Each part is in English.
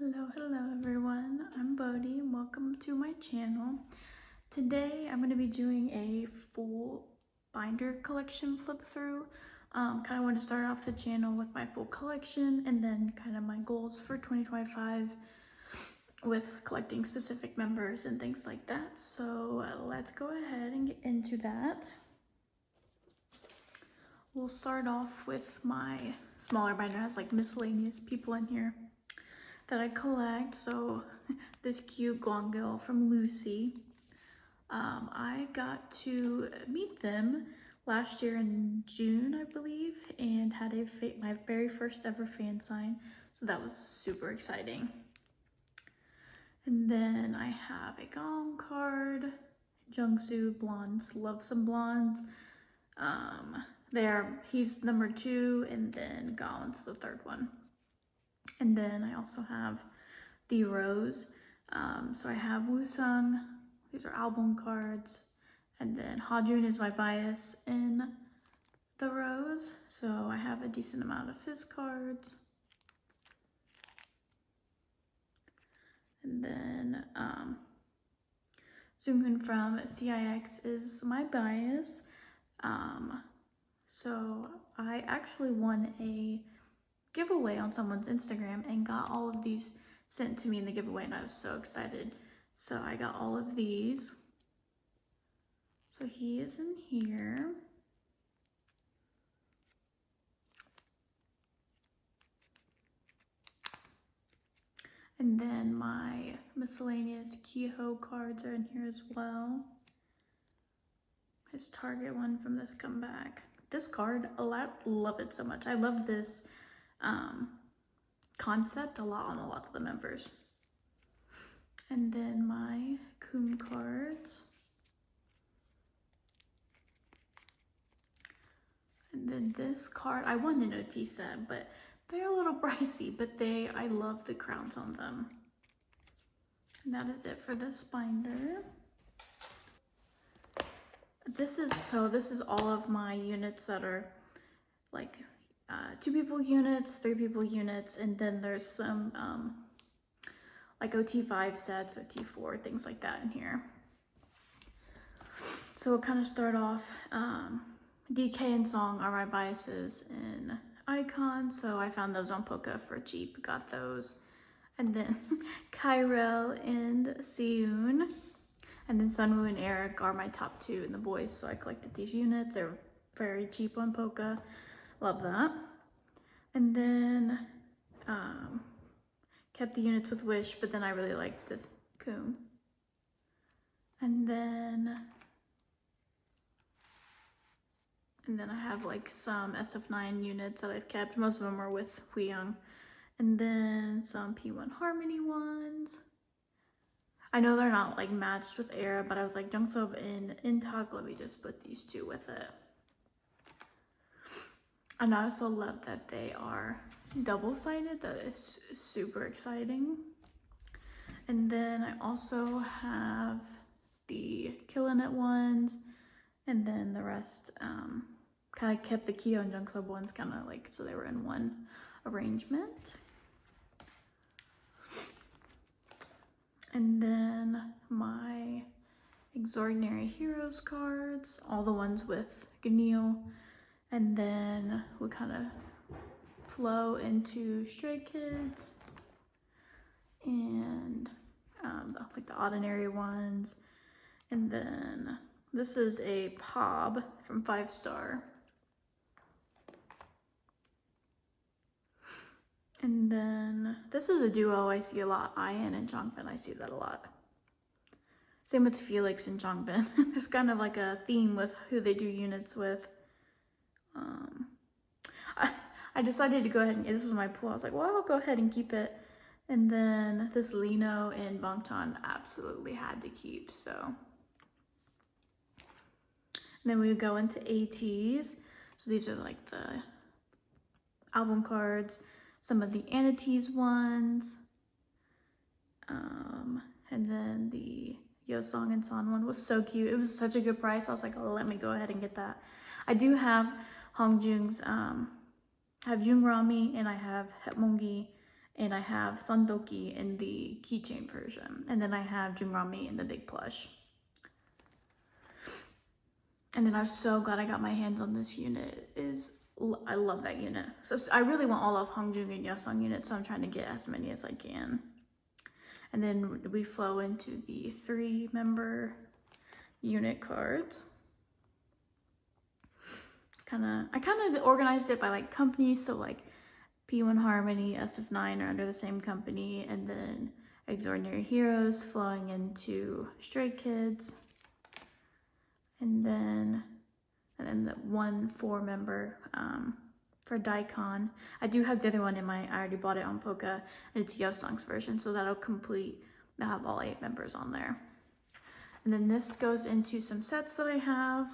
Hello everyone, I'm Bodhi and welcome to my channel. Today I'm going to be doing a full binder collection flip through. Kind of want to start off the channel with my full collection and then kind of my goals for 2025 with collecting specific members and things like that. So let's go ahead and get into that. We'll start off with my smaller binder. It has like miscellaneous people in here that I collect. So this cute Glongil from Lucy. I got to meet them last year in June, I believe, and had my very first ever fan sign. So that was super exciting. And then I have a Gong card, Jungsu blondes, love some blondes. He's number 2, and then Galen's the 3rd one. And then I also have the Rose. So I have Woo-sung. These are album cards. And then Ha-jun is my bias in the Rose. So I have a decent amount of his cards. And then Seunghoon from CIX is my bias. So I actually won a giveaway on someone's Instagram and got all of these sent to me in the giveaway, and I was so excited. So I got all of these. So he is in here. And then my miscellaneous Kehoe cards are in here as well. His Target one from this comeback. This card, love it so much. I love this concept a lot on a lot of the members. And then my Coom cards. And then this card, I won an Ateez set, but they're a little pricey, but I love the crowns on them. And that is it for this binder. This is all of my units that are like 2 people units, 3 people units, and then there's some like OT5 sets, OT4, things like that in here. So we'll kind of start off. DK and Song are my biases in Icon, so I found those on Poca for cheap, got those. And then Kyrell and Seun. And then Sunwoo and Eric are my top 2 in the boys, so I collected these units. They're very cheap on Poca. Love that. And then kept the units with Wish, but then I really liked this Coom. And then I have like some SF9 units that I've kept. Most of them are with Huyoung. And then some P1 Harmony ones. I know they're not like matched with Era, but I was like, Jungsob and Intog, let me just put these 2 with it. And I also love that they are double-sided. That is super exciting. And then I also have the Killin' It ones, and then the rest kind of kept the Kyo and Jungsob ones kind of like so they were in one arrangement. And then my Extraordinary Heroes cards, all the ones with Ganil. And then we kind of flow into Stray Kids and like the Ordinary ones. And then this is a Pob from 5 Star. And then this is a duo I see a lot, Ian and Jongbin. I see that a lot. Same with Felix and Jongbin. There's kind of like a theme with who they do units with. I decided to go ahead and this was my pool. I was like, well, I'll go ahead and keep it. And then this Lino and Bangtan absolutely had to keep, so. And then we go into Ateez. So these are like the album cards. Some of the Ateez ones. And then the Yeosang and San one was so cute. It was such a good price. I was like, oh, let me go ahead and get that. I do have Hongjung's, I have Jungrami and I have Hepmongi And I have Sandoki in the keychain version. And then I have Junrami in the big plush. And then I'm so glad I got my hands on this unit. I love that unit. So I really want all of Hongjung and Yeosang units, so I'm trying to get as many as I can. And then we flow into the 3-member unit cards. I kind of organized it by like companies, so like P1 Harmony, SF9 are under the same company, and then Extraordinary Heroes flowing into Stray Kids, and then the 1 4-member for Daikon. I do have the other one I already bought it on Poca, and it's Yeosang's version, so that'll have all 8 members on there. And then this goes into some sets that I have.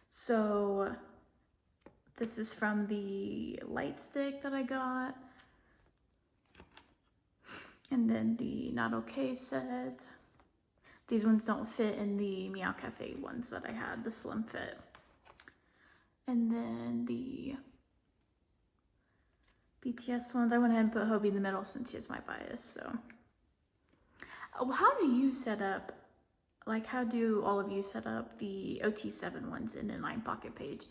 So this is from the light stick that I got. And then the Not Okay set. These ones don't fit in the Meow Cafe ones that I had, the slim fit. And then the BTS ones, I went ahead and put Hobie in the middle since he is my bias, so. How do you set up, like how do all of you set up the OT7 ones in a 9-pocket page?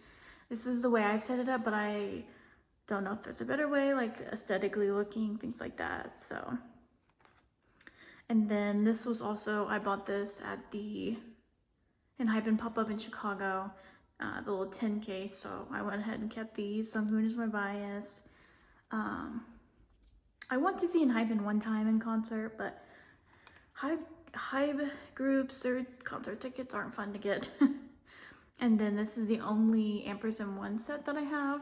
This is the way I've set it up, but I don't know if there's a better way, like aesthetically looking, things like that, so. And then this was also, I bought this at in Hype Pop-Up in Chicago, the little 10 case, so I went ahead and kept these. Sunghoon is my bias. I want to see Hype one time in concert, but Hype groups, their concert tickets aren't fun to get. And then this is the only Ampersand 1 set that I have.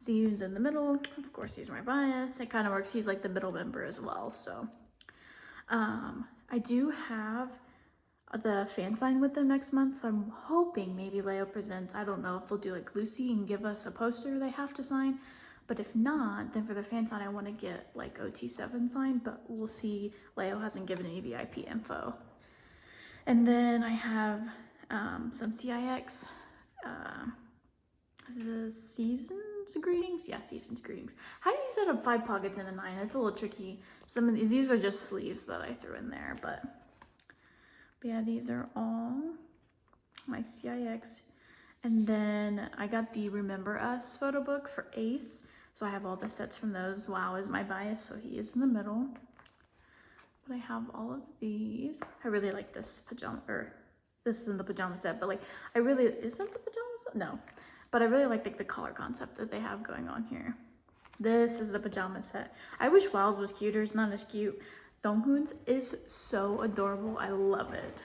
Seeun's in the middle. Of course, he's my bias. It kind of works. He's like the middle member as well. So I do have the fan sign with them next month. So I'm hoping maybe Leo presents. I don't know if they'll do like Lucy and give us a poster they have to sign. But if not, then for the fan sign, I want to get like OT7 signed. But we'll see. Leo hasn't given any VIP info. And then I have some CIX. This is Seasons Greetings? Yeah, Seasons Greetings. How do you set up 5 pockets in a 9? It's a little tricky. Some of these are just sleeves that I threw in there, but yeah, these are all my CIX. And then I got the Remember Us photo book for Ace. So I have all the sets from those. Wow is my bias, so he is in the middle. But I have all of these. I really like this pajama, or this isn't the pajama set, but like isn't the pajama set? No, but I really like the color concept that they have going on here. This is the pajama set. I wish Wow's was cuter. It's not as cute. Donghoon's is so adorable. I love it.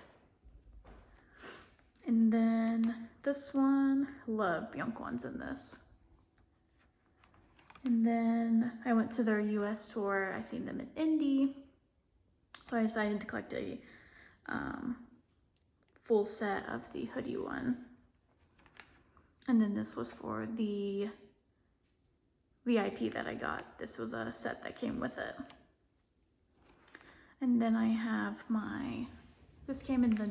And then this one, love Byungkwan's in this. And then I went to their US tour. I seen them in Indy. So I decided to collect a full set of the hoodie one. And then this was for the VIP that I got. This was a set that came with it. And then I have this came in the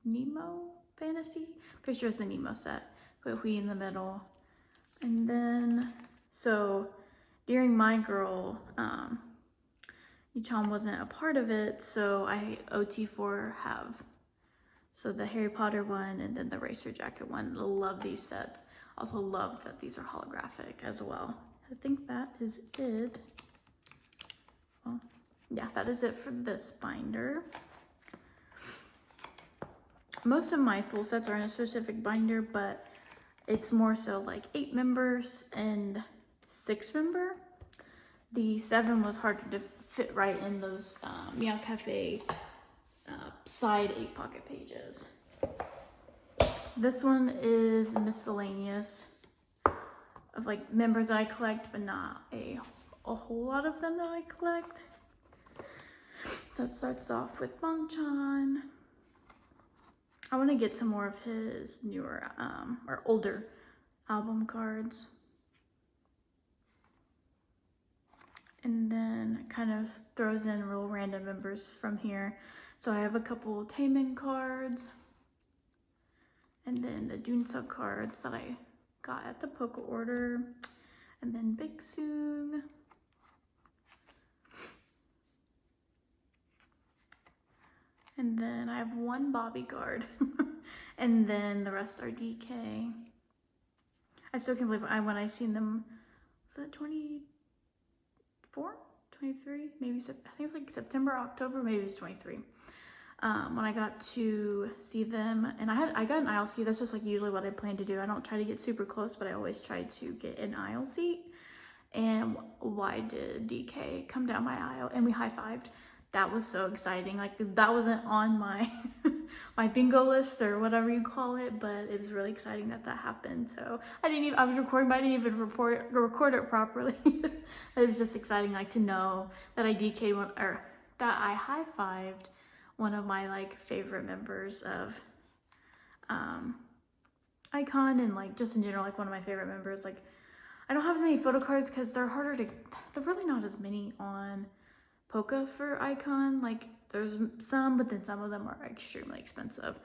Nemo Fantasy. Pretty sure it's the Nemo set. Put Hui in the middle. And then, so during My Girl, Yuchan wasn't a part of it, so I OT4 have. So the Harry Potter one and then the Racer Jacket one. I love these sets. Also love that these are holographic as well. I think that is it. Well, yeah, that is it for this binder. Most of my full sets are in a specific binder, but it's more so like 8 members and 6 member. The 7 was harder to fit right in those Meow Cafe side 8-pocket pages. This one is miscellaneous of like members that I collect, but not a whole lot of them that I collect. So it starts off with Bangchan. I want to get some more of his newer or older album cards. And then kind of throws in real random members from here. So I have a couple Taemin cards. And then the Junseok cards that I got at the Poca order. And then Big Soon. And then I have one Bobby card. And then the rest are DK. I still can't believe when I seen them, was it 24? 23? Maybe, I think it was like September, October, maybe it was 23. When I got to see them, and I got an aisle seat. That's just like usually what I plan to do. I don't try to get super close, but I always try to get an aisle seat. And why did DK come down my aisle and we high-fived? That was so exciting. Like, that wasn't on my my bingo list or whatever you call it, but it was really exciting that happened. So I was recording, but I didn't even record it properly. It was just exciting, like, to know that I DK'd one, or that I high-fived one of my like favorite members of Icon, and like just in general, like one of my favorite members. Like, I don't have as many photo cards because they're really not as many on Poca for Icon. Like, there's some, but then some of them are extremely expensive.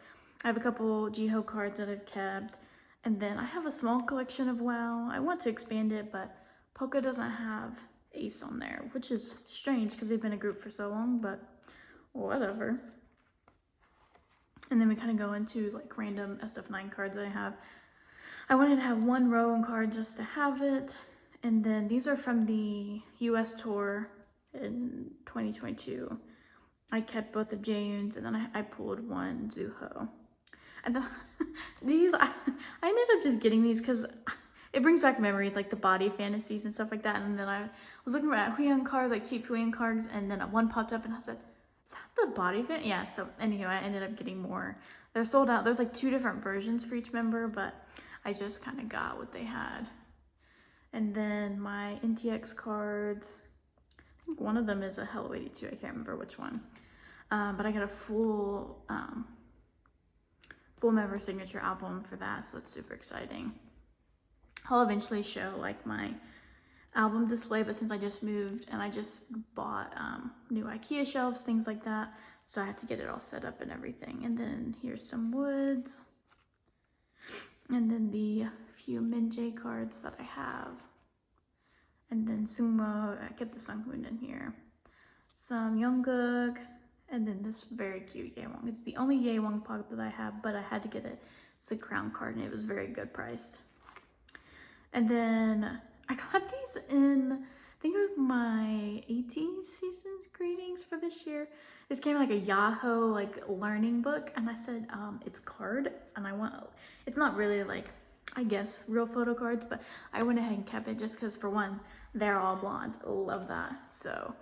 I have a couple Jiho cards that I've kept, and then I have a small collection of WoW. I want to expand it, but Poca doesn't have Ace on there, which is strange because they've been a group for so long, but whatever. And then we kind of go into like random SF9 cards that I have. I wanted to have one Rowan card just to have it. And then these are from the US tour in 2022. I kept both of Jaeyoon's, and then I pulled one Zuho. And then these, I ended up just getting these because it brings back memories, like the body fantasies and stuff like that. And then I was looking at Huion cards, like cheap Huion cards, and then one popped up and I said, is that the body fan? Yeah, so anyway, I ended up getting more. They're sold out. There's like 2 different versions for each member, but I just kind of got what they had. And then my NTX cards, I think one of them is a Hello 82. I can't remember which one. But I got a full member signature album for that, so that's super exciting. I'll eventually show like my album display, but since I just moved and I just bought new IKEA shelves, things like that, so I have to get it all set up and everything. And then here's some woods, and then the few Minjae cards that I have, and then Sumo. I kept the Sunghoon in here, some Jungkook, and then this very cute Yaewon. It's the only Yaewon pop that I have, but I had to get it. It's a crown card, and it was very good priced. And then I got these in, I think it was my Ateez season's greetings for this year. This came in like a Yahoo like learning book, and I said it's card, and it's not really like, I guess, real photo cards, but I went ahead and kept it just because, for one, they're all blonde. Love that. So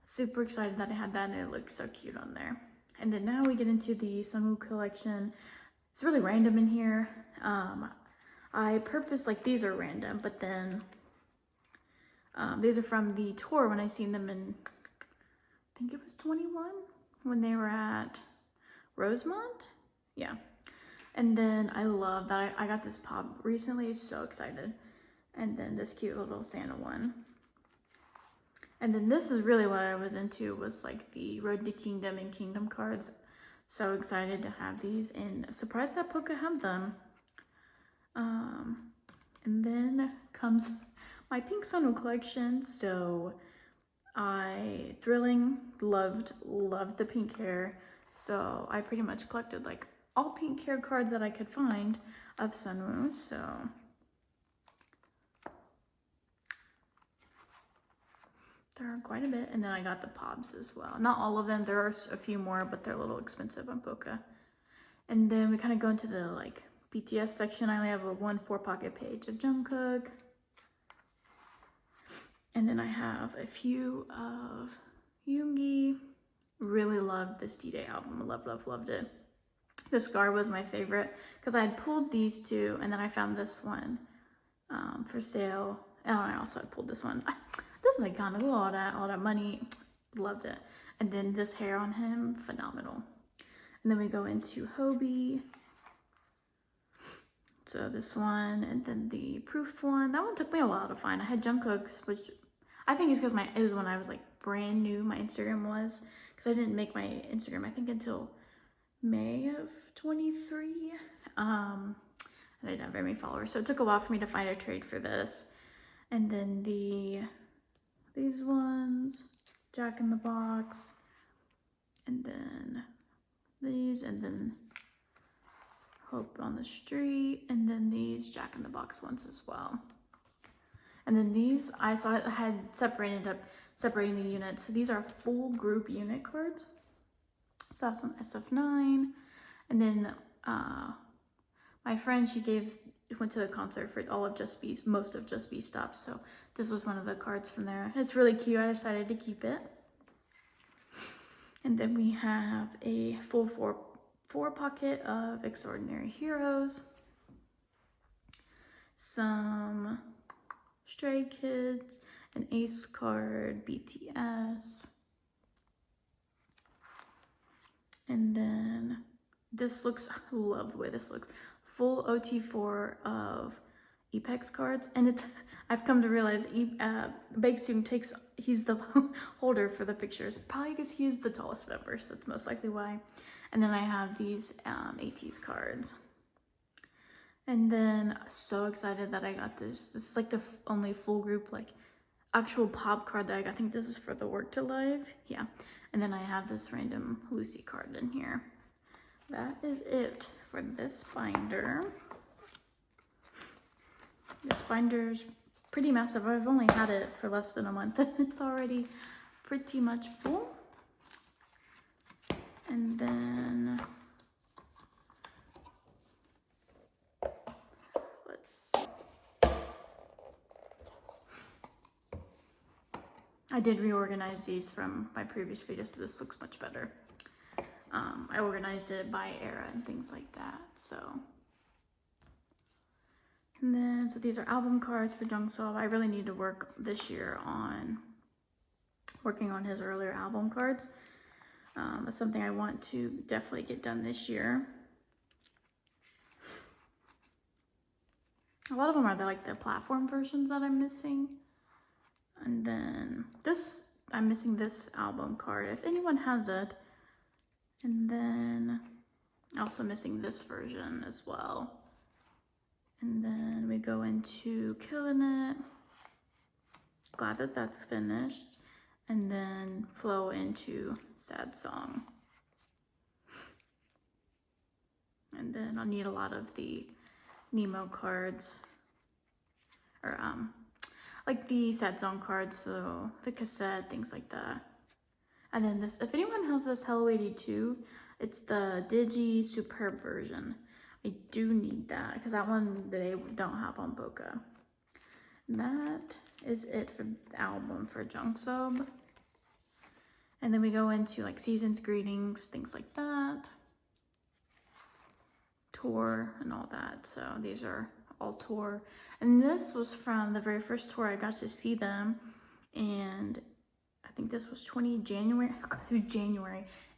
super excited that I had that, and it looks so cute on there. And then now we get into the Sunwoo collection. It's really random in here. I purposed, like, these are random, but then these are from the tour when I seen them in, I think it was 21, when they were at Rosemont. Yeah. And then I love that I got this pop recently. So excited. And then this cute little Santa one. And then this is really what I was into, was like the Road to Kingdom and Kingdom cards. So excited to have these, and surprised that Poca had them. And then comes my Pink Sunwoo collection. So I loved the pink hair. So I pretty much collected like all pink hair cards that I could find of Sunwoo. So there are quite a bit. And then I got the Pobs as well. Not all of them. There are a few more, but they're a little expensive on Poca. And then we kind of go into the like BTS section. I only have a 4-pocket page of Jungkook. And then I have a few of Yoongi. Really loved this D-Day album. Loved it. The Scar was my favorite because I had pulled these 2, and then I found this one for sale. And I also had pulled this one. This is iconic. All that money. Loved it. And then this hair on him, phenomenal. And then we go into Hobie. So this one, and then the Proof one. That one took me a while to find. I had Jungkook's, which I think is because it was when I was like brand new, my Instagram was. Because I didn't make my Instagram, I think, until May of 23. And I didn't have very many followers. So it took a while for me to find a trade for this. And then these ones, Jack in the Box. And then these, and then Hope on the Street, and then these Jack in the Box ones as well. And then these, I had separating the units. So these are full group unit cards. So that's some SF9. And then my friend, went to the concert for all of Just B's, most of Just B stops. So this was one of the cards from there. It's really cute. I decided to keep it. And then we have a full four pocket of Extraordinary Heroes. Some Stray Kids, an Ace card, BTS. And then this looks, I love the way this looks. Full OT4 of EPEX cards. And I've come to realize Bake Student he's the holder for the pictures. Probably because he is the tallest member, so that's most likely why. And then I have these Ateez cards. And then so excited that I got this. This is like the only full group, like actual pop card that I got. I think this is for the Work to Live. Yeah. And then I have this random Lucy card in here. That is it for this binder. This binder's pretty massive. I've only had it for less than a month. It's already pretty much full. And then let's see. I did reorganize these from my previous video, so this looks much better. I organized it by era and things like that, so. And then, so these are album cards for Jungsoul. I really need to work this year on working on his earlier album cards. That's something I want to definitely get done this year. A lot of them are like the platform versions that I'm missing. And then I'm missing this album card, if anyone has it. And then also missing this version as well. And then we go into Killing It. Glad that that's finished. And then flow into Sad Song. And then I'll need a lot of the Nemo cards. Or like the Sad Song cards, so the cassette, things like that. And then this, if anyone has this Hello 82, it's the Digi Superb version. I do need that because that one they don't have on Boca. And that is it for the album for Jungsoul. And then we go into like Season's Greetings, things like that. Tour and all that. So these are all tour. And this was from the very first tour I got to see them. And I think this was January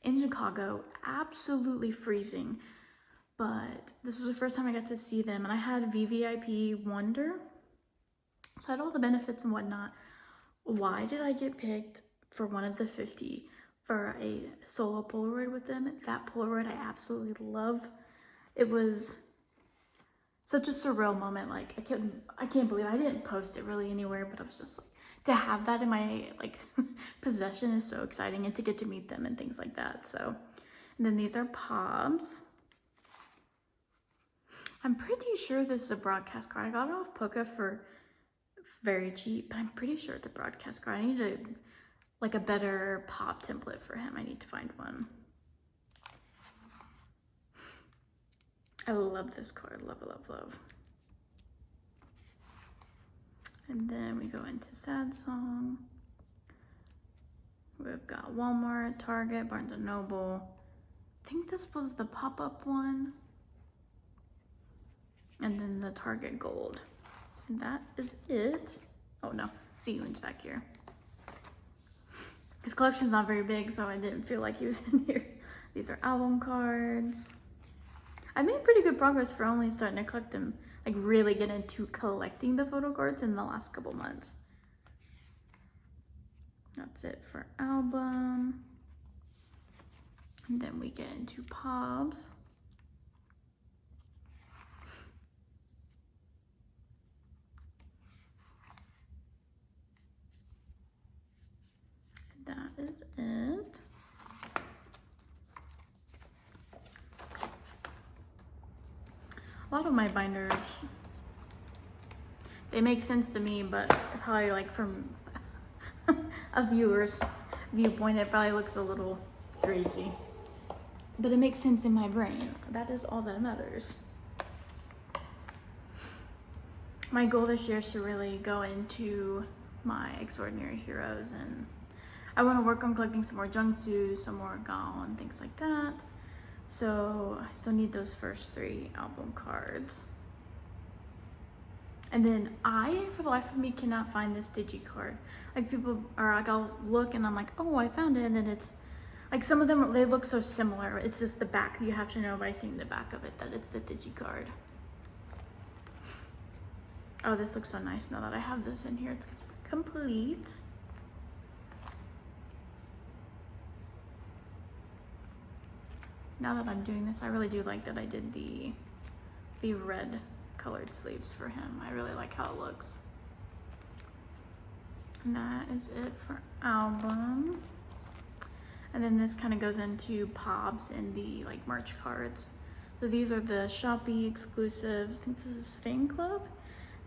in Chicago. Absolutely freezing. But this was the first time I got to see them. And I had VVIP Wonder. So I had all the benefits and whatnot. Why did I get picked for one of the 50 for a solo Polaroid with them? That Polaroid I absolutely love. It was such a surreal moment. Like I can't believe I didn't post it really anywhere, but I was just like, to have that in my like possession is so exciting, and to get to meet them and things like that. So, and then these are Pobs. I'm pretty sure this is a broadcast card. I got it off Poca for very cheap, but I'm pretty sure it's a broadcast card. I need a better pop template for him. I need to find one. I love this card. Love, love, love. And then we go into Sad Song. We've got Walmart, Target, Barnes & Noble. I think this was the pop-up one. And then the Target Gold. And that is it. Oh no, Sealand's back here. His collection's not very big, so I didn't feel like he was in here. These are album cards. I made pretty good progress for only starting to collect them, like really get into collecting the photo cards in the last couple months. That's it for album. And then we get into Pobs. That is it. lot of my binders, they make sense to me, but probably like from a viewer's viewpoint, it probably looks a little crazy. But it makes sense in my brain. That is all that matters. My goal this year is to really go into my extraordinary heroes, and I want to work on collecting some more Jungsu, some more Gal, and things like that. So I still need those first 3 album cards. And then for the life of me, cannot find this DigiCard. Like people are like, I'll look and I'm like, oh, I found it. And then it's like, some of them, they look so similar. It's just the back. You have to know by seeing the back of it that it's the DigiCard. Oh, this looks so nice now that I have this in here. It's complete. Now that I'm doing this, I really do like that I did the red colored sleeves for him. I really like how it looks. And that is it for album. And then this kind of goes into Pobs and the like merch cards. So these are the Shopee exclusives. I think this is Fan Club.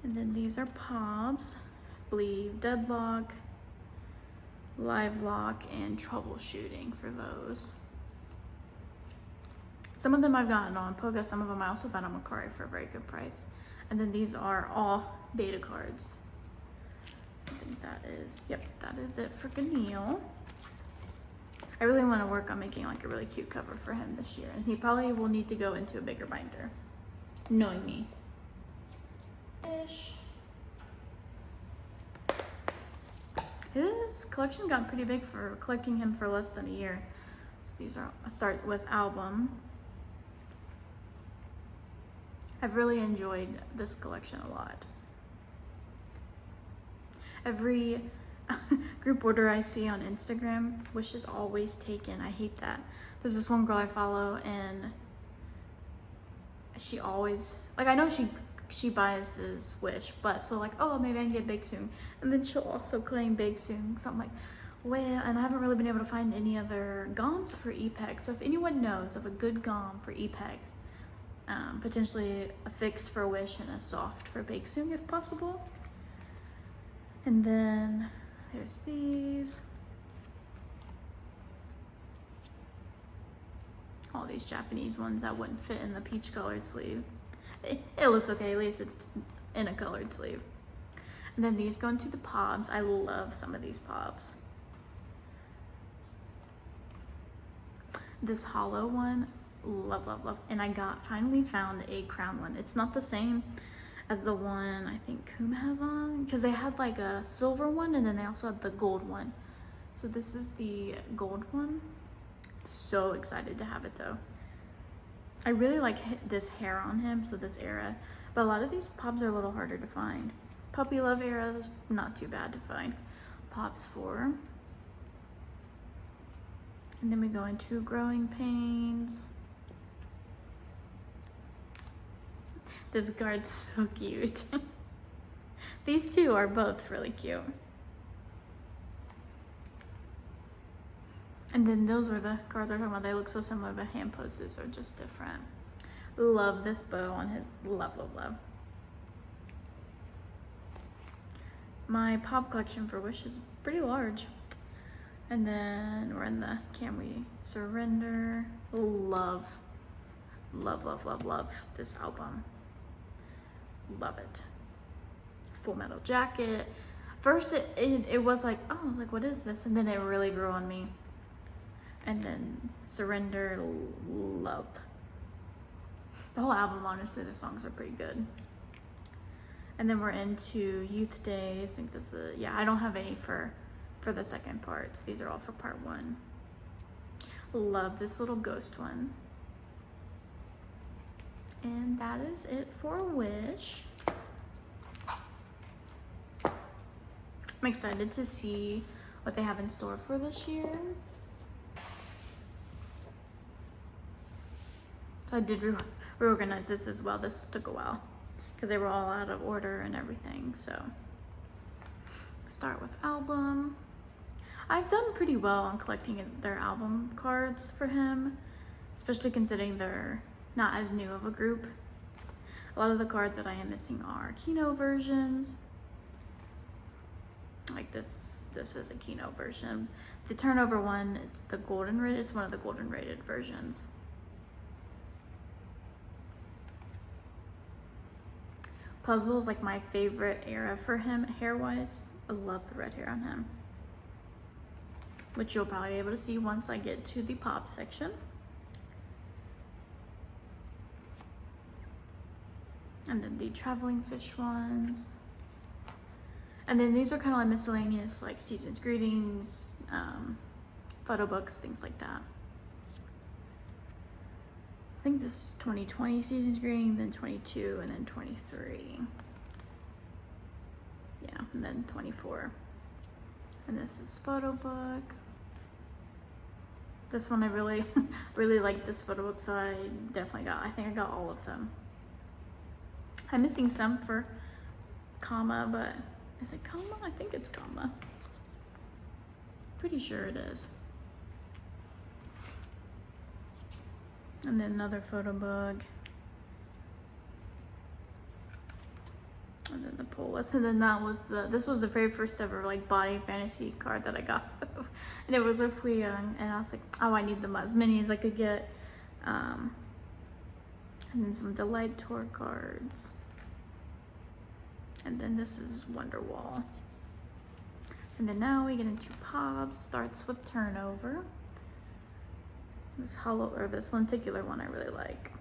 And then these are Pobs, I believe Deadlock, Live Lock, and Troubleshooting for those. Some of them I've gotten on Poga, some of them I also found on Mercari for a very good price. And then these are all beta cards. I think that is it for Ganil. I really want to work on making like a really cute cover for him this year. And he probably will need to go into a bigger binder, knowing me. His collection got pretty big for collecting him for less than a year. So these are, I start with album. I've really enjoyed this collection a lot. Every group order I see on Instagram, Wish is always taken. I hate that. There's this one girl I follow and she always, like, I know she buys his Wish, but so like, oh, maybe I can get Big Soon. And then she'll also claim Big Soon. So I'm like, well, and I haven't really been able to find any other GOMs for EPEX. So if anyone knows of a good GOM for EPEX, potentially a fixed for Wish and a soft for Big Soon if possible. And then there's these. All these Japanese ones that wouldn't fit in the peach colored sleeve. It looks okay, at least it's in a colored sleeve. And then these go into the Pobs. I love some of these Pobs. This hollow one, love, love, love. And I finally found a crown one. It's not the same as the one I think Kuma has on, because they had like a silver one and then they also had the gold one. So this is the gold one. So excited to have it though. I really like this hair on him, so this era, but a lot of these Pobs are a little harder to find. Puppy Love era is not too bad to find. Pobs 4. And then we go into Growing Pains. This card's so cute. These two are both really cute. And then those were the cards I was talking about. They look so similar, the hand poses are just different. Love this bow on his, love, love, love. My Pop collection for Wish is pretty large. And then we're in the Can We Surrender. Love, love, love, love, love this album. Love it. Full Metal Jacket. First it was like, oh, like what is this? And then it really grew on me. And then Surrender, love. The whole album, honestly, the songs are pretty good. And then we're into Youth Days. I think this is, yeah, I don't have any for the second part. So these are all for part 1. Love this little ghost one. And that is it for Wish. I'm excited to see what they have in store for this year. So I did reorganize this as well. This took a while because they were all out of order and everything. So start with album. I've done pretty well on collecting their album cards for him, especially considering they're not as new of a group. A lot of the cards that I am missing are Kino versions. Like this is a Kino version. The turnover one, it's the golden rated, it's one of the golden rated versions. Puzzle is like my favorite era for him hair-wise. I love the red hair on him, which you'll probably be able to see once I get to the pop section. And then the traveling fish ones. And then these are kind of like miscellaneous, like season's greetings, photo books, things like that. I think this is 2020 season's greeting, then 22, and then 23. Yeah, and then 24. And this is photo book. This one I really, really like this photo book, so I definitely I think I got all of them. I'm missing some for comma, but is it comma? I think it's comma. Pretty sure it is. And then another photo book. And then the pull list. And then this was the very first ever like body fantasy card that I got. And it was a Hui Young, and I was like, oh, I need them as many as I could get. And then some Delight Tour cards. And then this is Wonderwall. And then now we get into Pops. Starts with Turnover. This lenticular one I really like.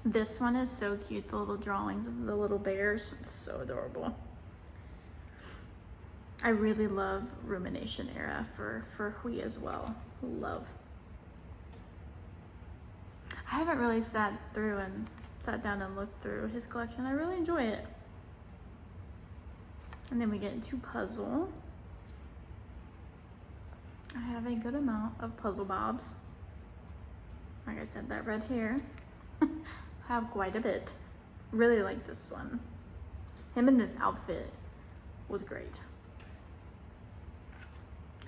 This one is so cute, the little drawings of the little bears. It's so adorable. I really love Rumination era for Hui as well. Love. I haven't really sat down and looked through his collection. I really enjoy it. And then we get into Puzzle. I have a good amount of Puzzle Bobs. Like I said, that red hair. I have quite a bit. Really like this one. Him in this outfit was great.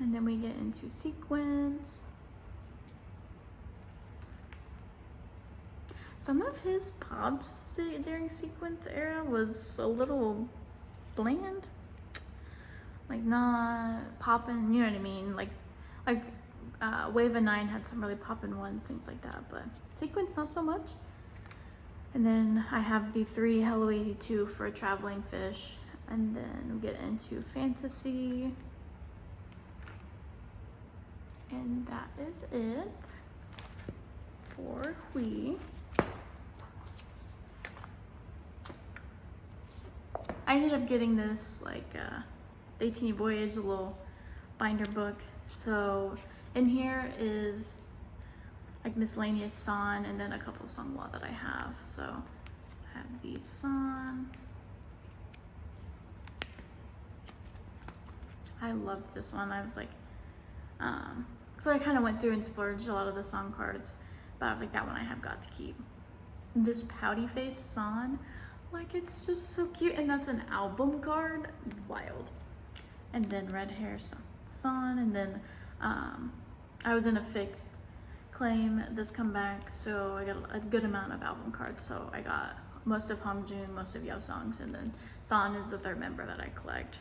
And then we get into Sequence. Some of his pops during Sequence era was a little bland. Like not poppin', you know what I mean? Like Wave of 9 had some really poppin' ones, things like that, but Sequence not so much. And then I have the 3 Hello 82 for Traveling Fish, and then we get into Fantasy. And that is it for Hui. I ended up getting this like the 18 Voyage, a little binder book. So in here is like miscellaneous San and then a couple of Songhua that I have. So I have these San. I loved this one. I was like, so I kind of went through and splurged a lot of the song cards, but I was like, that one I have got to keep. This Pouty Face San, like it's just so cute, and that's an album card, wild. And then Red Hair San, and then I was in a fixed claim this comeback, so I got a good amount of album cards. So I got most of Hamjoon, most of Yeo Songs, and then San is the 3rd member that I collect.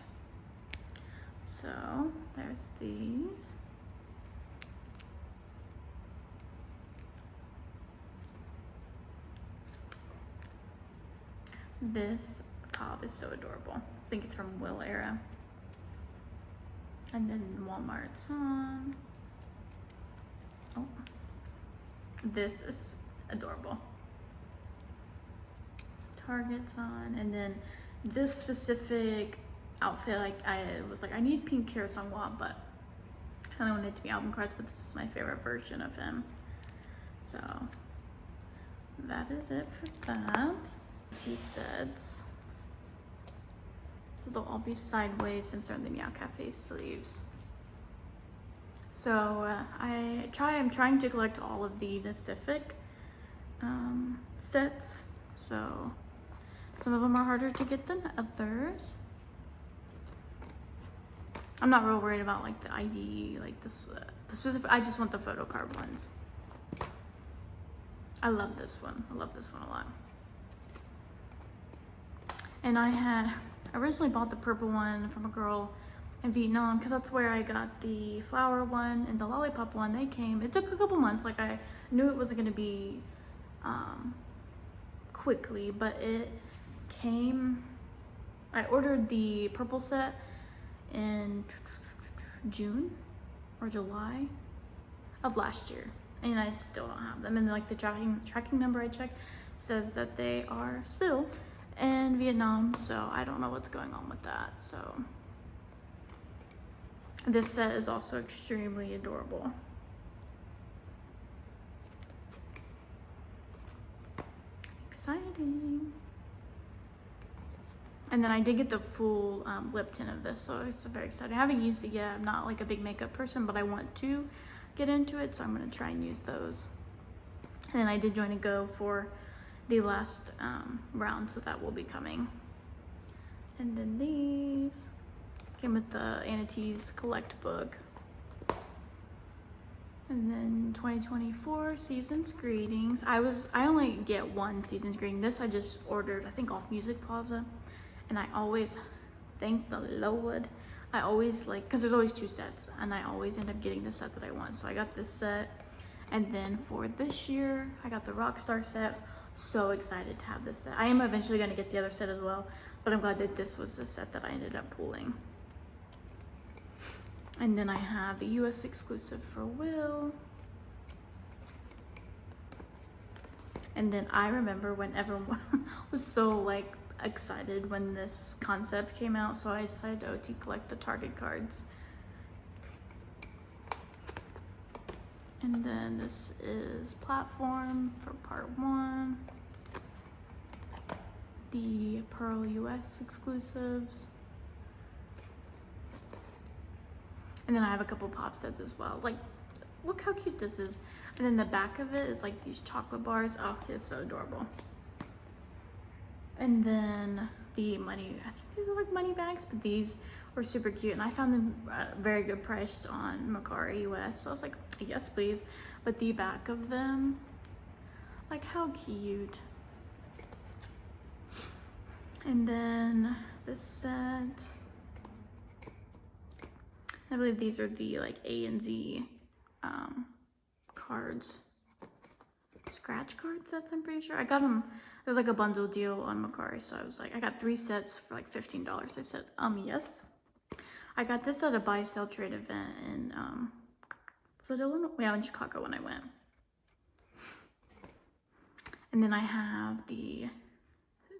So there's these. This pop is so adorable. I think it's from Will era. And then Walmart San. Oh, this is adorable. Target San. And then this specific outfit, like I was like, I need pink hair Songhua, but I only wanted it to be album cards, but this is my favorite version of him. So that is it for that. He sets. They'll all be sideways and certainly Meow Cafe sleeves. So I'm trying to collect all of the Pacific sets. So some of them are harder to get than others. I'm not real worried about like the ID, like this, the specific. I just want the Photocard ones. I love this one. I love this one a lot. And I originally bought the purple one from a girl in Vietnam because that's where I got the flower one and the lollipop one. They came, it took a couple months. Like I knew it wasn't gonna be quickly, but it came. I ordered the purple set in June or July of last year, and I still don't have them. And like the tracking number I checked says that they are still in Vietnam, so I don't know what's going on with that. So this set is also extremely adorable. Exciting. And then I did get the full lip tint of this, so it's very exciting. I haven't used it yet. I'm not like a big makeup person, but I want to get into it, so I'm gonna try and use those. And then I did join a go for the last round, so that will be coming. And then these came with the Ateez Collect book. And then 2024 Seasons Greetings. I only get one Seasons Greeting. This I just ordered, I think off Music Plaza. And I always, thank the Lord, I always like, because there's always two sets, and I always end up getting the set that I want. So I got this set, and then for this year, I got the Rockstar set. So excited to have this set. I am eventually going to get the other set as well, but I'm glad that this was the set that I ended up pulling. And then I have the US exclusive for Will. And then I remember when everyone was so like excited when this concept came out, so I decided to OT collect the Target cards. And then this is Platform for part 1. The Pearl US exclusives. And then I have a couple pop sets as well. Like, look how cute this is. And then the back of it is like these chocolate bars. Oh, it's so adorable. And then the money, I think these are like money bags, but these were super cute. And I found them at a very good price on Mercari US. So I was like, yes, please. But the back of them, like how cute. And then this set, I believe these are the like A and Z cards. Scratch card sets, I'm pretty sure. I got them, it was like a bundle deal on Mercari, so I was like, I got 3 sets for like $15. I said, yes. I got this at a buy sell trade event in, was it Illinois? Yeah, in Chicago when I went. And then I have the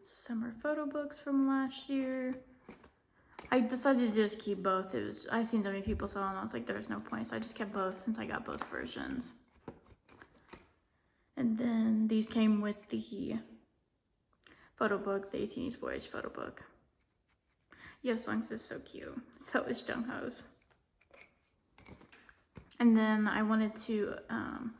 summer photo books from last year. I decided to just keep both. I seen so many people selling, I was like, there's no point, so I just kept both since I got both versions. And then these came with the photo book, the Ateez Voyage photo book. Yosung's is so cute. So is Jungho's. And then I wanted to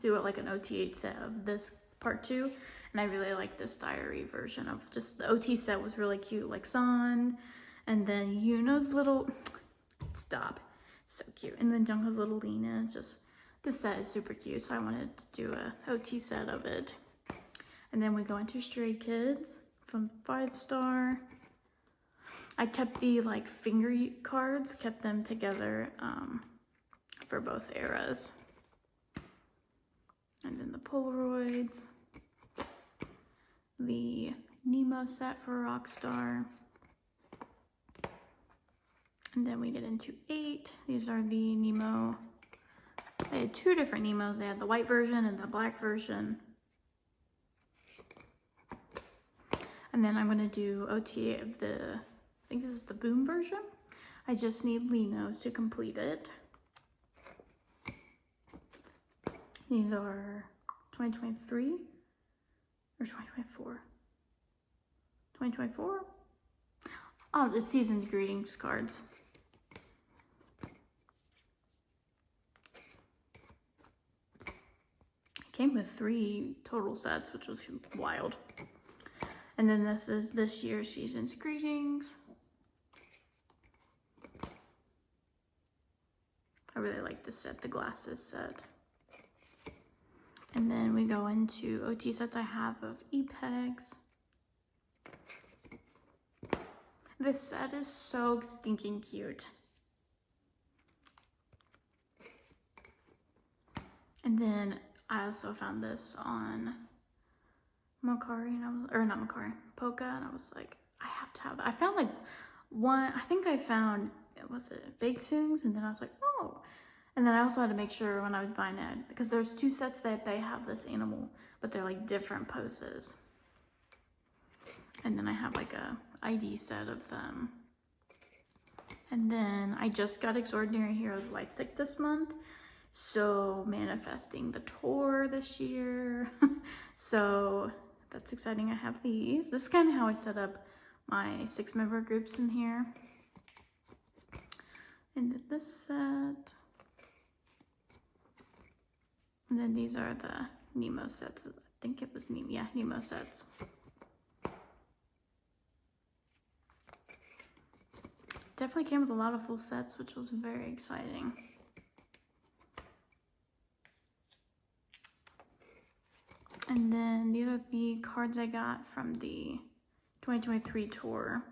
do it like an OT8 set of this part 2. And I really like this diary version of just the OT set was really cute, like San. And then Yuno's little, stop, so cute. And then Jungho's little Lena, it's just, this set is super cute, so I wanted to do a OT set of it. And then we go into Stray Kids from 5 Star. I kept the like finger cards, kept them together for both eras. And then the Polaroids. The Nemo set for Rockstar. And then we get into 8. These are the Nemo. They had 2 different Nemos. They had the white version and the black version. And then I'm going to do OTA of the, I think this is the Boom version. I just need Linos to complete it. These are 2023 or 2024? 2024? Oh, the Season's Greetings cards. Came with 3 total sets, which was wild. And then this is this year's Season's Greetings. I really like this set, the glasses set. And then we go into OT sets I have of EPEX. This set is so stinking cute. And then I also found this on Mercari, and not Mercari, Polka, and I was like, I have to have it. I found like one, I think I found, was it fake things? And then I was like, oh. And then I also had to make sure when I was buying it, because there's 2 sets that they have this animal, but they're like different poses. And then I have like a ID set of them. And then I just got Extraordinary Heroes White Stick this month. So manifesting the tour this year. So that's exciting. I have these. This is kind of how I set up my 6-member groups in here. And then this set. And then these are the Nemo sets. I think it was Nemo. Yeah, Nemo sets. Definitely came with a lot of full sets, which was very exciting. And then these are the cards I got from the 2023 tour.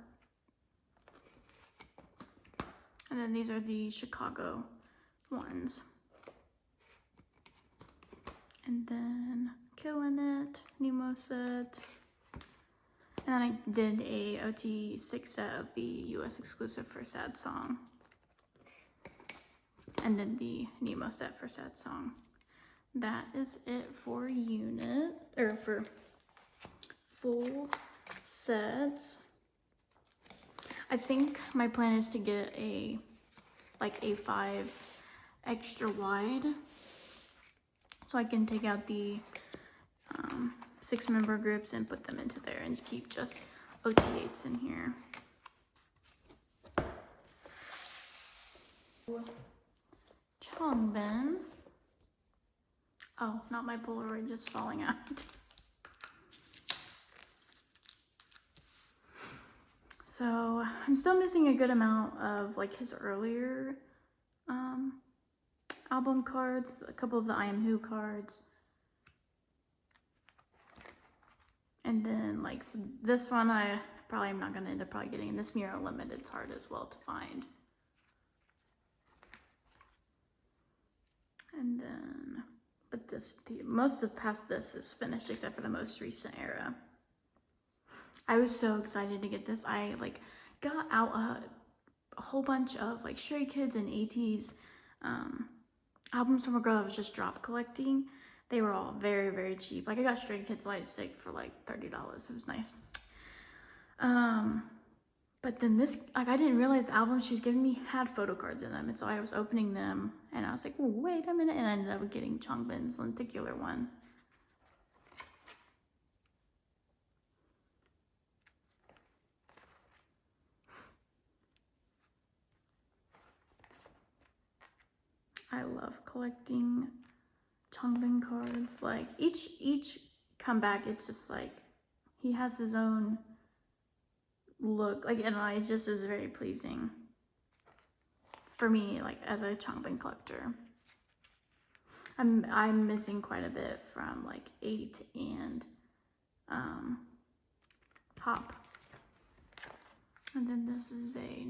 And then these are the Chicago ones. And then Killing It, Nemo set. And then I did a OT 6 set of the US exclusive for Sad Song. And then the Nemo set for Sad Song. That is it for unit, or for full sets. I think my plan is to get a, like A5 extra wide, so I can take out the 6-member groups and put them into there and keep just OT8s in here. Changbin. Oh, not my Polaroid just falling out. So I'm still missing a good amount of like his earlier album cards, a couple of the I Am Who cards. And then like so this one I probably am not gonna end up probably getting. This Miro Limited's hard as well to find. And then, but this, most of past this is finished except for the most recent era. I was so excited to get this. I like got out a whole bunch of like Stray Kids and Ateez albums from a girl that was just drop collecting. They were all very, very cheap. Like I got Stray Kids Light Stick for like $30. It was nice. But then this, like I didn't realize the albums she was giving me had photocards in them. And so I was opening them and I was like, wait a minute. And I ended up getting Changbin's lenticular one. I love collecting Changbin cards. Like each comeback, it's just like he has his own look. Like and it just is very pleasing for me. Like as a Changbin collector, I'm missing quite a bit from like 8 and Hop. And then this is a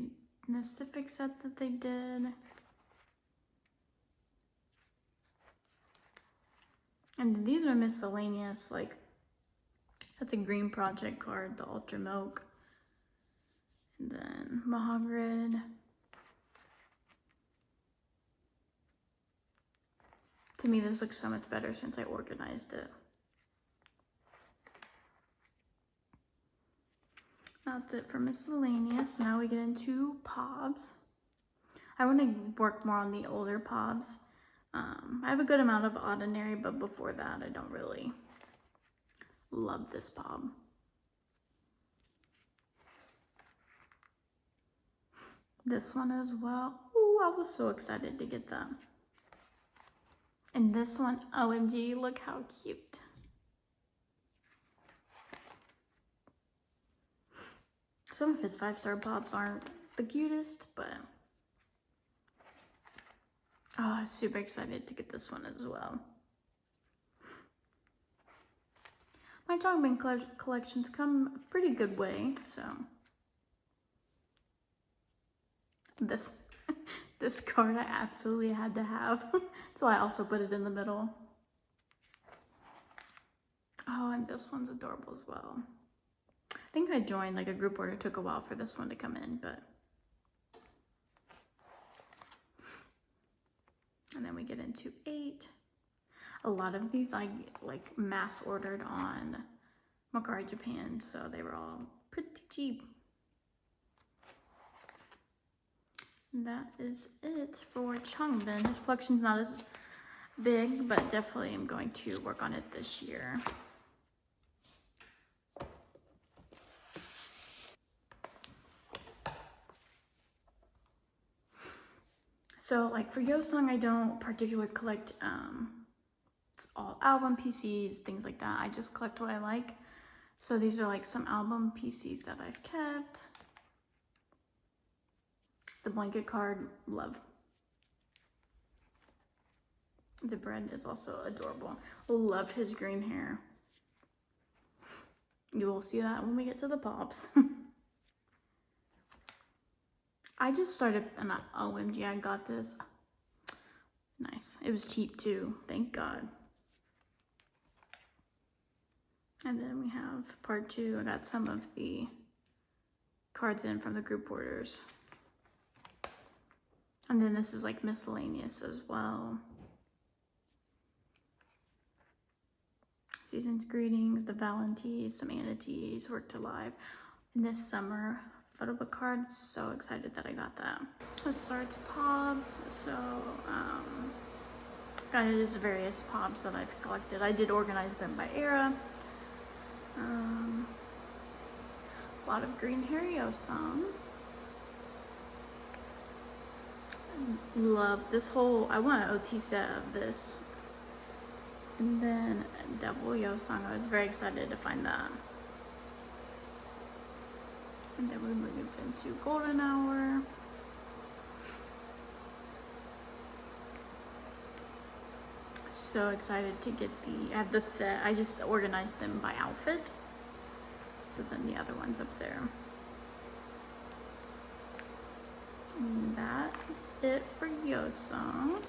Pacific set that they did. And these are miscellaneous, like, that's a Green Project card, the Ultra Milk. And then Mahagrid. To me, this looks so much better since I organized it. That's it for miscellaneous. Now we get into Pobs. I want to work more on the older Pobs. I have a good amount of Ordinary, but before that, I don't really love this Pob. This one as well. Ooh, I was so excited to get that. And this one, OMG, look how cute. Some of his 5-star Pobs aren't the cutest, but oh, I'm super excited to get this one as well. My Changbin collections come a pretty good way, so. This, this card I absolutely had to have. That's why I also put it in the middle. Oh, and this one's adorable as well. I think I joined like a group order. It took a while for this one to come in, but. And then we get into 8. A lot of these I like mass ordered on Mercari Japan, so they were all pretty cheap. And that is it for Changbin. His collection's not as big, but definitely I'm going to work on it this year. So like for Yosung, I don't particularly collect it's all album PCs, things like that. I just collect what I like. So these are like some album PCs that I've kept. The blanket card, love. The bread is also adorable. Love his green hair. You will see that when we get to the pops. I just started, and OMG, I got this. Nice. It was cheap too, thank God. And then we have part 2. I got some of the cards in from the group orders. And then this is like miscellaneous as well. Season's greetings, the Valentines, some Ateez, work to live. And this summer, Photocard, so excited that I got that. This starts pops, so got his various pops that I've collected. I did organize them by era. A lot of green hair Yosung. Love this whole, I want an OT set of this. And then Devil Yosung, I was very excited to find that. And then we move into Golden Hour. So excited to get I have the set, I just organized them by outfit. So then the other one's up there. And that is it for Yosung.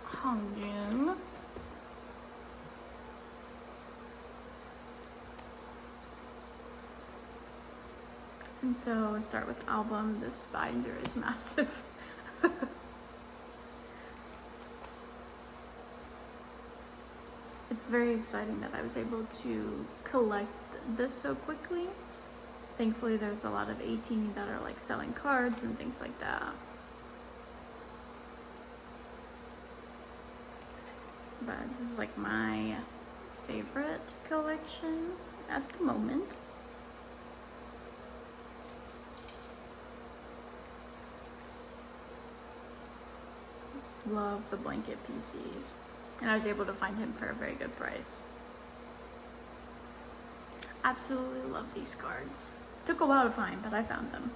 Hongjun. And so we start with album. This binder is massive. It's very exciting that I was able to collect this so quickly. Thankfully, there's a lot of 18 that are like selling cards and things like that. But this is like my favorite collection at the moment. Love the blanket PCs. And I was able to find him for a very good price. Absolutely love these cards. Took a while to find, but I found them.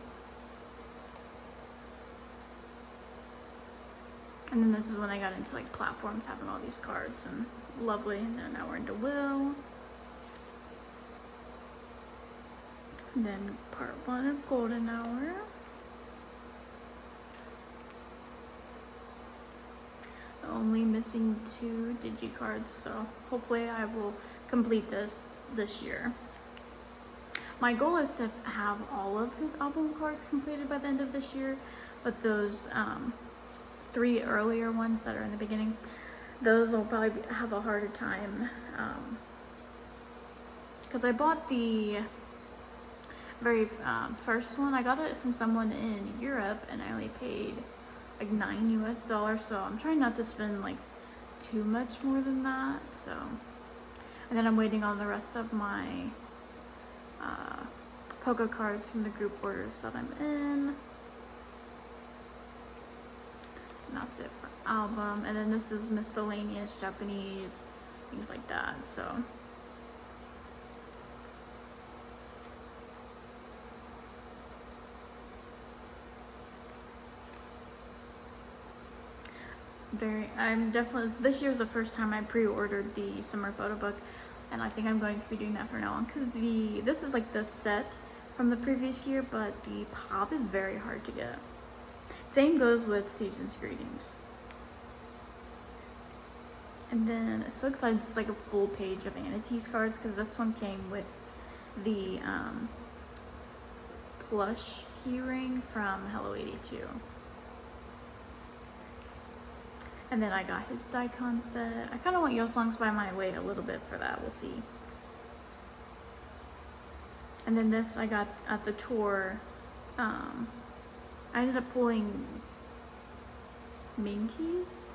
And then this is when I got into like platforms having all these cards, and lovely. And then now we're into Will. And then part 1 of Golden Hour. Only missing 2 digi cards, so hopefully I will complete this year. My goal is to have all of his album cards completed by the end of this year, but those 3 earlier ones that are in the beginning, those will probably have a harder time, because I bought the very first one. I got it from someone in Europe and I only paid like $9 US, so I'm trying not to spend like too much more than that. So, and then I'm waiting on the rest of my Poké cards from the group orders that I'm in. And that's it for album. And then this is miscellaneous Japanese, things like that. So I'm definitely, this year's the first time I pre-ordered the summer photo book, and I think I'm going to be doing that from now on, because this is like the set from the previous year, but the pop is very hard to get. Same goes with Season's Greetings. And then I'm so excited, it's like a full page of Ateez cards, because this one came with the plush keyring from Hello 82. And then I got his Daikon set. I kind of want Yo Songs, but I might wait a little bit for that. We'll see. And then this I got at the tour. I ended up pulling Minkies.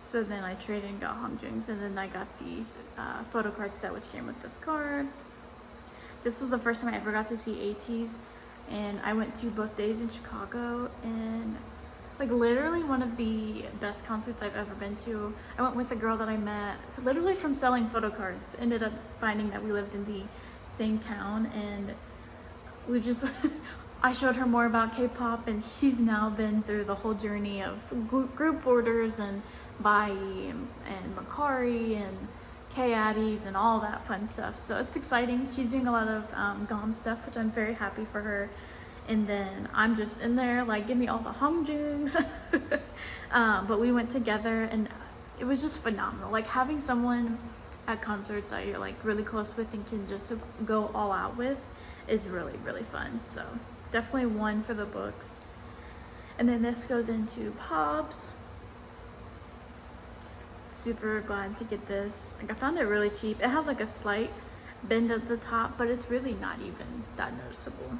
So then I traded and got Hongjung's. And then I got the Photocard set, which came with this card. This was the first time I ever got to see Ateez. And I went to both days in Chicago, and like literally one of the best concerts I've ever been to. I went with a girl that I met literally from selling photo cards. Ended up finding that we lived in the same town, and we just I showed her more about K-pop, and she's now been through the whole journey of group orders and Bai and Makari and Ateez and all that fun stuff. So it's exciting. She's doing a lot of GOM stuff, which I'm very happy for her. And then I'm just in there like, give me all the Hongjungs. But we went together, and it was just phenomenal. Like having someone at concerts that you're like really close with and can just go all out with is really, really fun. So definitely one for the books. And then this goes into Pobs. Super glad to get this. Like I found it really cheap. It has like a slight bend at the top, but it's really not even that noticeable.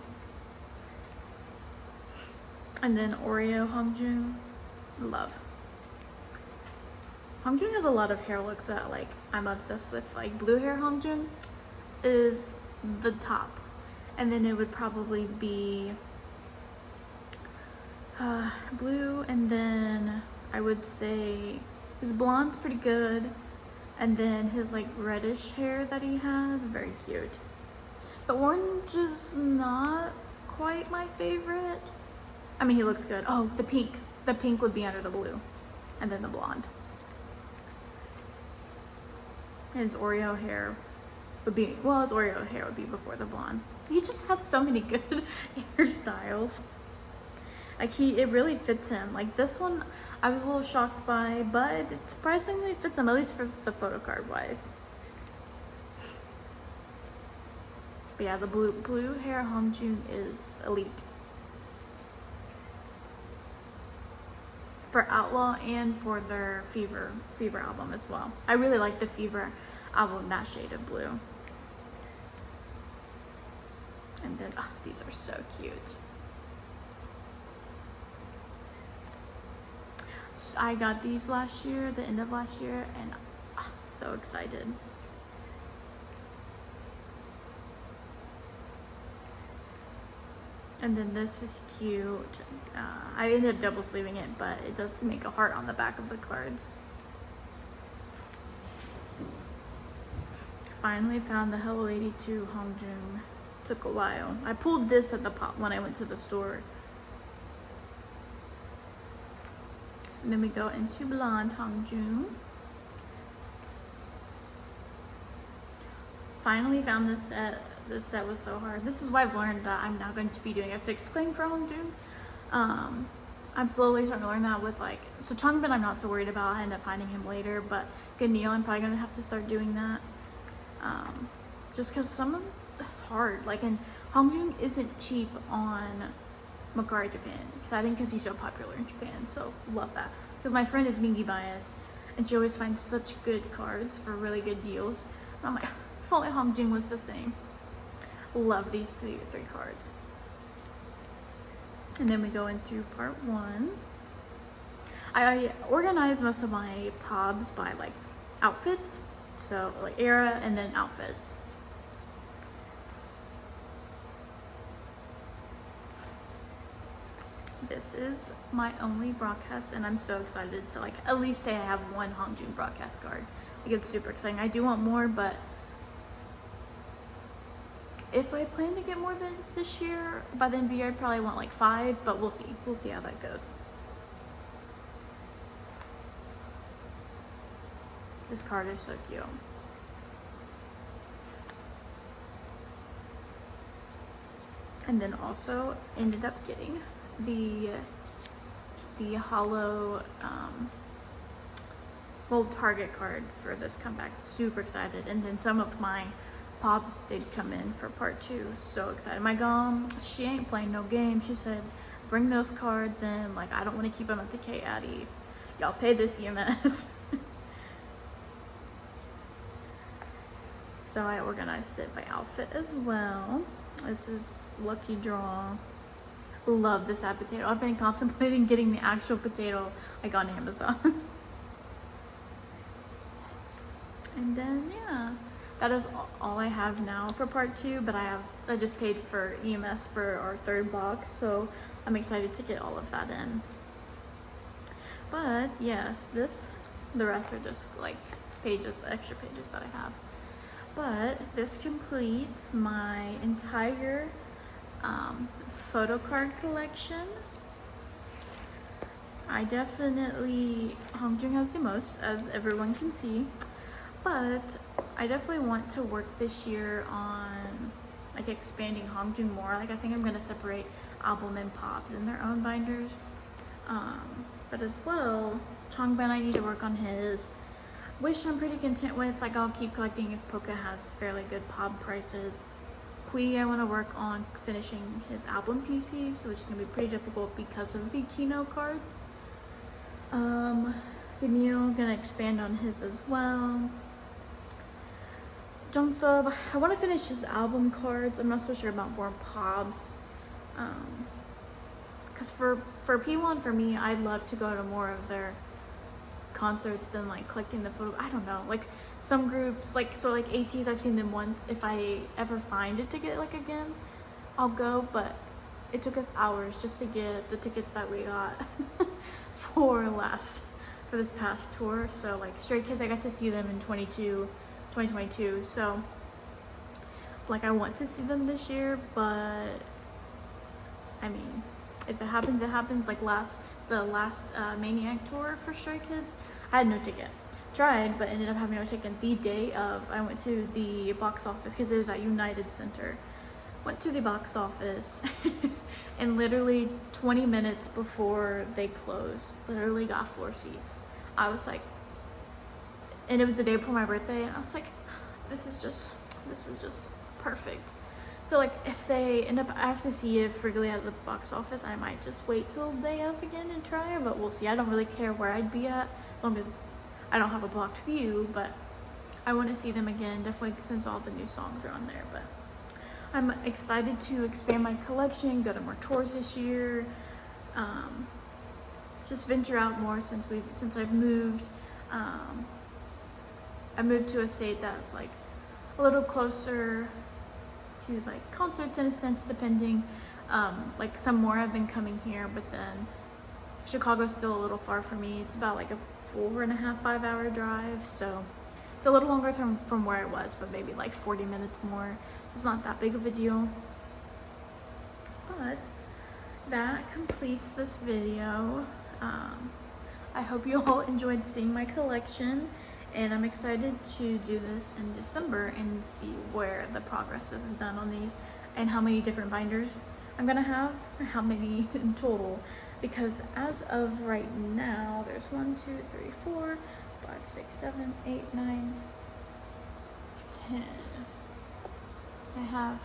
And then Oreo Hongjung, love. Hongjung has a lot of hair looks that like I'm obsessed with. Like blue hair Hongjung is the top, and then it would probably be blue, and then I would say his blonde's pretty good, and then his like reddish hair that he has, very cute. The orange is not quite my favorite. I mean, he looks good. Oh, the pink. The pink would be under the blue, and then the blonde. His Oreo hair would be, well, his Oreo hair would be before the blonde. He just has so many good hairstyles. Like it really fits him. Like this one, I was a little shocked by, but it surprisingly fits him, at least for the photo card wise. But yeah, the blue hair Hongjung is elite. For Outlaw and for their Fever album as well. I really like the Fever album, that shade of blue. And then, oh, these are so cute. So I got these last year, the end of last year, and so excited. And then this is cute. I ended up double sleeving it, but it does to make a heart on the back of the cards. Finally found the Hello 82 Hongjung. Took a while. I pulled this at the pop when I went to the store. And then we go into blonde Hongjung. Finally found this set. This set was so hard. This is why I've learned that I'm now going to be doing a fixed claim for Hongjung. I'm slowly starting to learn that with like, so Changbin I'm not so worried about. I end up finding him later, but Ganil I'm probably going to have to start doing that. Just because some of that's hard. Like, and Hongjung isn't cheap on Makari Japan. I think because he's so popular in Japan, so love that. Because my friend is Mingi biased, and she always finds such good cards for really good deals. And I'm like, if only Hongjung was the same. Love these three cards. And then we go into part one. I organize most of my Pobs by like outfits. So like era and then outfits. This is my only broadcast, and I'm so excited to like at least say I have one Hongjung broadcast card. Like it's super exciting. I do want more, but if I plan to get more than this year, by the end of the year I'd probably want like 5, but we'll see. We'll see how that goes. This card is so cute. And then also ended up getting the hollow gold Target card for this comeback. Super excited. And then some of my pops did come in for part 2. So excited. My gum, she ain't playing no game. She said, bring those cards in. Like, I don't want to keep them at the K Addy. Y'all pay this EMS. So I organized it by outfit as well. This is Lucky Draw. Love this sad potato. I've been contemplating getting the actual potato like on Amazon. And then yeah, that is all I have now for part 2, but I just paid for EMS for our 3rd box, so I'm excited to get all of that in. But yes, the rest are just like pages, extra pages that I have. But this completes my entire Photocard collection. I definitely, Hongjung has the most, as everyone can see, but I definitely want to work this year on like expanding Hongjung more. Like, I think I'm gonna separate album and pops in their own binders. But as well, Changban, I need to work on his. Wish I'm pretty content with. Like, I'll keep collecting if Poca has fairly good pop prices. Kui, I want to work on finishing his album PCs, which is going to be pretty difficult because of the Kino cards. Daniil, gonna expand on his as well. Jungsub, I want to finish his album cards. I'm not so sure about more pops. Because for P1, for me, I'd love to go to more of their concerts than like collecting the photo. I don't know, like some groups, like Ateez, I've seen them once. If I ever find it to get like again, I'll go, but it took us hours just to get the tickets that we got for this past tour. So like Stray Kids, I got to see them in 2022, so like I want to see them this year, but I mean, if it happens, it happens. Like the last Maniac tour for Stray Kids, I had no ticket. Tried, but ended up having no ticket the day of. I went to the box office because it was at United Center. Went to the box office and literally 20 minutes before they closed, literally got floor seats. I was like, and it was the day before my birthday, and I was like, this is just perfect. So like if they end up, I have to see if Wrigley at the box office, I might just wait till the day of again and try it, but we'll see. I don't really care where I'd be at as long as I don't have a blocked view, but I want to see them again, definitely since all the new songs are on there. But I'm excited to expand my collection, go to more tours this year, just venture out more since I've moved. I moved to a state that's like a little closer to like concerts in a sense, depending. Like some more have been coming here, but then Chicago's still a little far for me. It's about like a 4.5-5 hour drive, so it's a little longer from where I was, but maybe like 40 minutes more. So it's not that big of a deal. But that completes this video. I hope you all enjoyed seeing my collection, and I'm excited to do this in December and see where the progress is done on these and how many different binders I'm gonna have, how many in total, because as of right now there's 1, 2, 3, 4, 5, 6, 7, 8, 9, 10. I have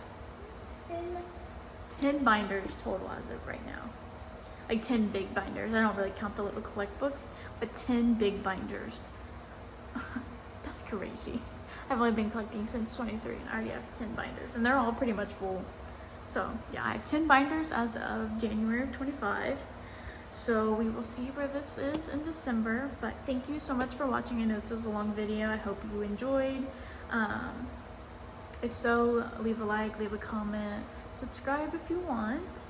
10 binders total as of right now. Like 10 big binders. I don't really count the little collect books, but 10 big binders. That's crazy. I've only been collecting since 23 and I already have 10 binders, and they're all pretty much full. So yeah, I have 10 binders as of January of 25. So we will see where this is in December, but thank you so much for watching. I know this was a long video. I hope you enjoyed. If so, leave a like, leave a comment, subscribe if you want.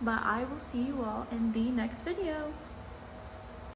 But I will see you all in the next video.